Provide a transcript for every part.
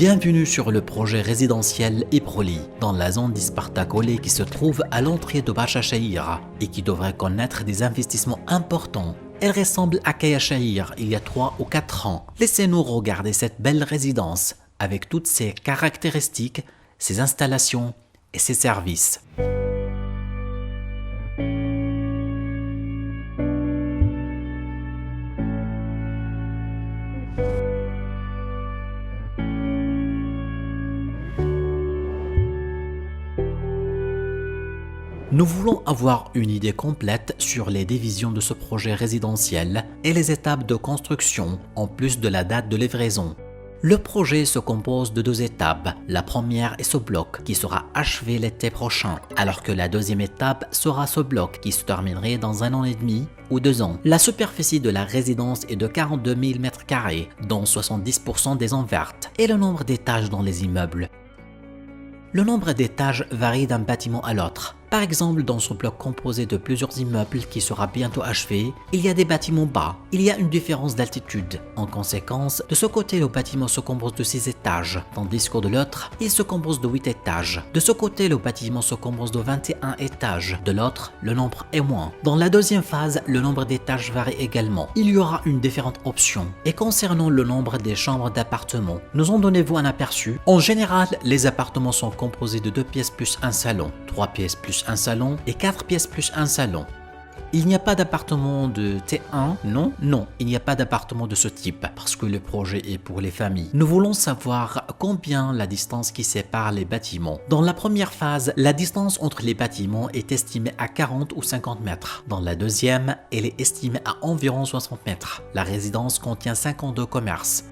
Bienvenue sur le projet résidentiel Ibroli, dans la zone d'Isparta-Collé qui se trouve à l'entrée de Bachachaïra et qui devrait connaître des investissements importants. Elle ressemble à Kayachaïr il y a 3 ou 4 ans. Laissez-nous regarder cette belle résidence avec toutes ses caractéristiques, ses installations et ses services. Nous voulons avoir une idée complète sur les divisions de ce projet résidentiel et les étapes de construction, en plus de la date de livraison. Le projet se compose de 2 étapes. La première est ce bloc qui sera achevé l'été prochain, alors que la deuxième étape sera ce bloc qui se terminerait dans 1 an et demi ou 2 ans. La superficie de la résidence est de 42 000 m², dont 70% des zones vertes, et le nombre d'étages dans les immeubles. Le nombre d'étages varie d'un bâtiment à l'autre. Par exemple, dans ce bloc composé de plusieurs immeubles qui sera bientôt achevé, il y a des bâtiments bas. Il y a une différence d'altitude. En conséquence, de ce côté, le bâtiment se compose de 6 étages, tandis que de l'autre, il se compose de 8 étages. De ce côté, le bâtiment se compose de 21 étages. De l'autre, le nombre est moins. Dans la deuxième phase, le nombre d'étages varie également. Il y aura une différente option. Et concernant le nombre des chambres d'appartements, nous en donnez-vous un aperçu. En général, les appartements sont composés de 2 pièces plus un salon, 3 pièces plus un salon et 4 pièces plus un salon. Il n'y a pas d'appartement de T1, non, il n'y a pas d'appartement de ce type parce que le projet est pour les familles. Nous voulons savoir combien la distance qui sépare les bâtiments. Dans la première phase, la distance entre les bâtiments est estimée à 40 ou 50 mètres. Dans la deuxième, elle est estimée à environ 60 mètres. La résidence contient 52 commerces,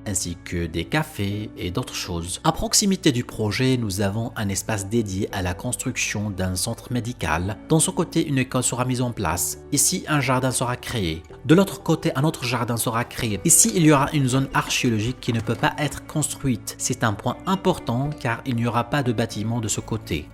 ainsi que des cafés et d'autres choses. À proximité du projet, nous avons un espace dédié à la construction d'un centre médical. Dans ce côté, une école sera mise en place. Ici, un jardin sera créé. De l'autre côté, un autre jardin sera créé. Ici, il y aura une zone archéologique qui ne peut pas être construite. C'est un point important car il n'y aura pas de bâtiment de ce côté.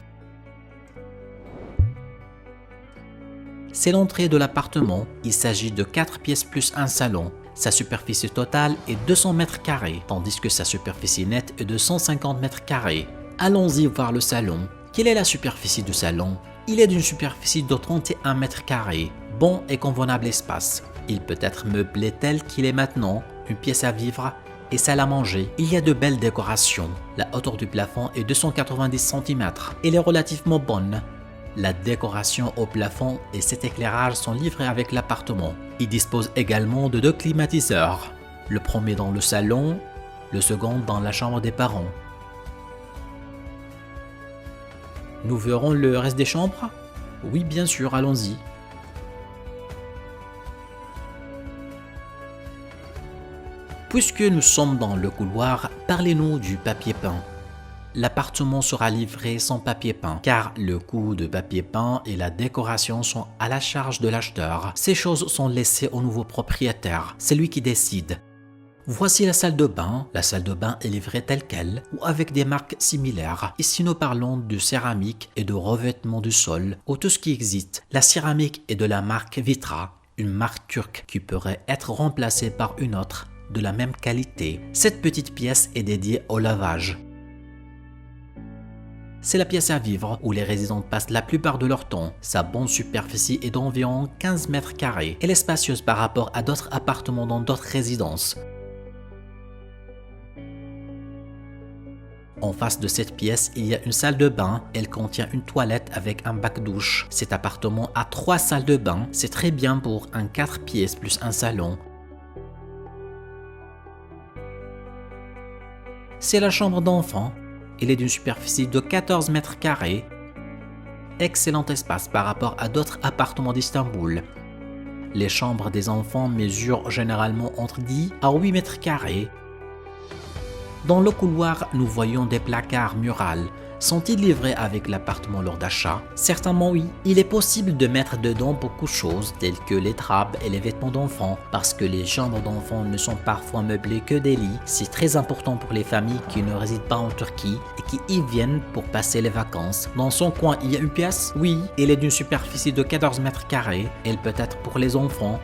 C'est l'entrée de l'appartement. Il s'agit de 4 pièces plus un salon. Sa superficie totale est 200 m², tandis que sa superficie nette est de 150 m². Allons-y voir le salon. Quelle est la superficie du salon? Il est d'une superficie de 31 m². Bon et convenable espace. Il peut être meublé tel qu'il est maintenant, une pièce à vivre et salle à manger. Il y a de belles décorations. La hauteur du plafond est 290 cm. Elle est relativement bonne. La décoration au plafond et cet éclairage sont livrés avec l'appartement. Il dispose également de 2 climatiseurs, le premier dans le salon, le second dans la chambre des parents. Nous verrons le reste des chambres? Oui, bien sûr, allons-y. Puisque nous sommes dans le couloir, parlez-nous du papier peint. L'appartement sera livré sans papier peint, car le coût de papier peint et la décoration sont à la charge de l'acheteur. Ces choses sont laissées au nouveau propriétaire, c'est lui qui décide. Voici la salle de bain. La salle de bain est livrée telle qu'elle, ou avec des marques similaires. Ici nous parlons de céramique et de revêtement du sol, ou tout ce qui existe. La céramique est de la marque Vitra, une marque turque qui pourrait être remplacée par une autre de la même qualité. Cette petite pièce est dédiée au lavage. C'est la pièce à vivre où les résidents passent la plupart de leur temps. Sa bonne superficie est d'environ 15 m². Elle est spacieuse par rapport à d'autres appartements dans d'autres résidences. En face de cette pièce, il y a une salle de bain. Elle contient une toilette avec un bac-douche. Cet appartement a 3 salles de bain. C'est très bien pour un 4 pièces plus un salon. C'est la chambre d'enfant. Il est d'une superficie de 14 m². Excellent espace par rapport à d'autres appartements d'Istanbul. Les chambres des enfants mesurent généralement entre 10 à 8 m². Dans le couloir, nous voyons des placards murales. Sont-ils livrés avec l'appartement lors d'achat? Certainement oui. Il est possible de mettre dedans beaucoup de choses telles que les draps et les vêtements d'enfants parce que les chambres d'enfants ne sont parfois meublées que des lits. C'est très important pour les familles qui ne résident pas en Turquie et qui y viennent pour passer les vacances. Dans son coin, il y a une pièce? Oui, elle est d'une superficie de 14 m². Elle peut être pour les enfants.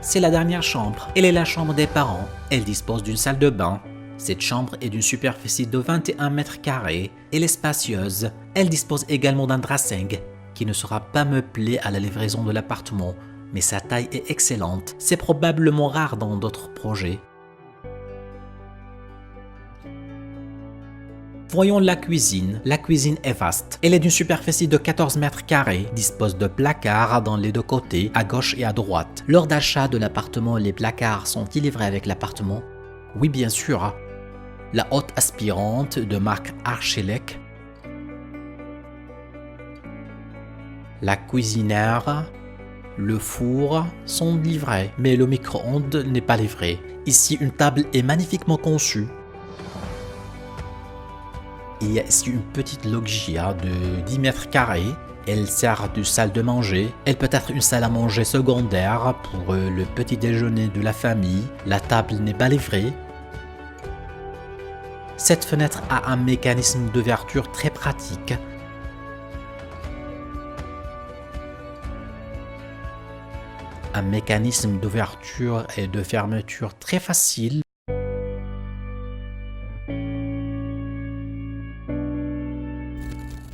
C'est la dernière chambre. Elle est la chambre des parents. Elle dispose d'une salle de bain. Cette chambre est d'une superficie de 21 mètres carrés. Elle est spacieuse. Elle dispose également d'un dressing qui ne sera pas meublé à la livraison de l'appartement, mais sa taille est excellente. C'est probablement rare dans d'autres projets. Voyons la cuisine. La cuisine est vaste. Elle est d'une superficie de 14 mètres carrés, dispose de placards dans les deux côtés, à gauche et à droite. Lors d'achat de l'appartement, les placards sont-ils livrés avec l'appartement? Oui, bien sûr. La haute aspirante de marque Archilec. La cuisinière, le four sont livrés, mais le micro-ondes n'est pas livré. Ici, une table est magnifiquement conçue. Il y a ici une petite loggia de 10 mètres carrés. Elle sert de salle de manger. Elle peut être une salle à manger secondaire pour le petit déjeuner de la famille. La table n'est pas livrée. Cette fenêtre a un mécanisme d'ouverture très pratique. Un mécanisme d'ouverture et de fermeture très facile.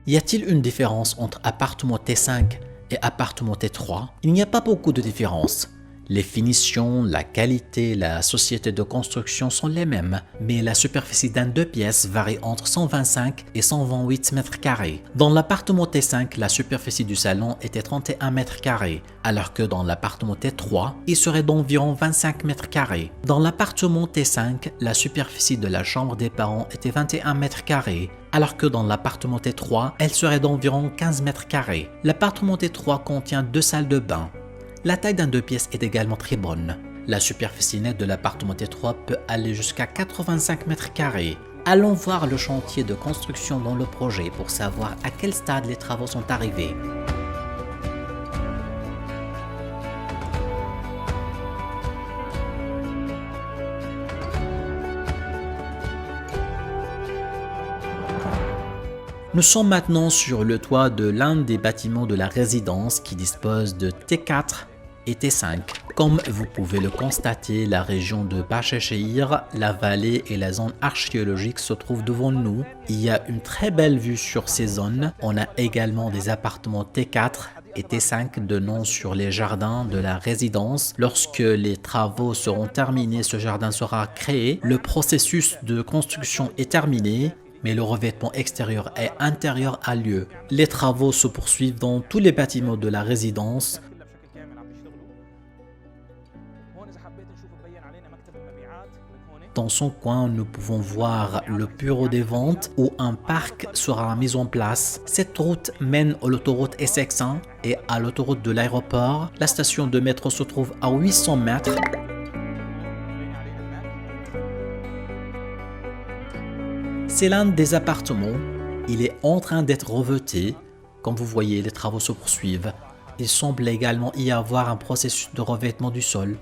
Y a-t-il une différence entre appartement T5 et appartement T3? Il n'y a pas beaucoup de différence. Les finitions, la qualité, la société de construction sont les mêmes, mais la superficie d'un 2 pièces varie entre 125 et 128 mètres carrés. Dans l'appartement T5, la superficie du salon était 31 mètres carrés, alors que dans l'appartement T3, il serait d'environ 25 mètres carrés. Dans l'appartement T5, la superficie de la chambre des parents était 21 mètres carrés, alors que dans l'appartement T3, elle serait d'environ 15 mètres carrés. L'appartement T3 contient 2 salles de bain. La taille d'un 2 pièces est également très bonne. La superficie nette de l'appartement T3 peut aller jusqu'à 85 mètres carrés. Allons voir le chantier de construction dans le projet pour savoir à quel stade les travaux sont arrivés. Nous sommes maintenant sur le toit de l'un des bâtiments de la résidence qui dispose de T4 et T5. Comme vous pouvez le constater, la région de Bachechéir, la vallée et la zone archéologique se trouvent devant nous. Il y a une très belle vue sur ces zones. On a également des appartements T4 et T5 de nom sur les jardins de la résidence. Lorsque les travaux seront terminés, ce jardin sera créé. Le processus de construction est terminé, mais le revêtement extérieur et intérieur a lieu. Les travaux se poursuivent dans tous les bâtiments de la résidence. Dans son coin, nous pouvons voir le bureau des ventes où un parc sera mis en place. Cette route mène à l'autoroute S1 et à l'autoroute de l'aéroport. La station de métro se trouve à 800 mètres. C'est l'un des appartements. Il est en train d'être revêté. Comme vous voyez, les travaux se poursuivent. Il semble également y avoir un processus de revêtement du sol.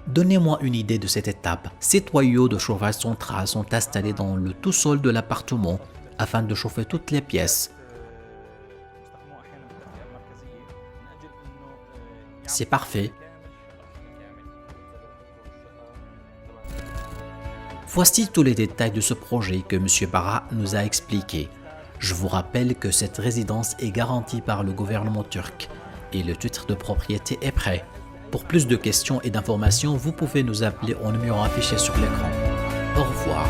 Donnez-moi une idée de cette étape. Ces tuyaux de chauffage central sont installés dans le tout-sol de l'appartement afin de chauffer toutes les pièces. C'est parfait. Voici tous les détails de ce projet que M. Bara nous a expliqué. Je vous rappelle que cette résidence est garantie par le gouvernement turc et le titre de propriété est prêt. Pour plus de questions et d'informations, vous pouvez nous appeler au numéro affiché sur l'écran. Au revoir.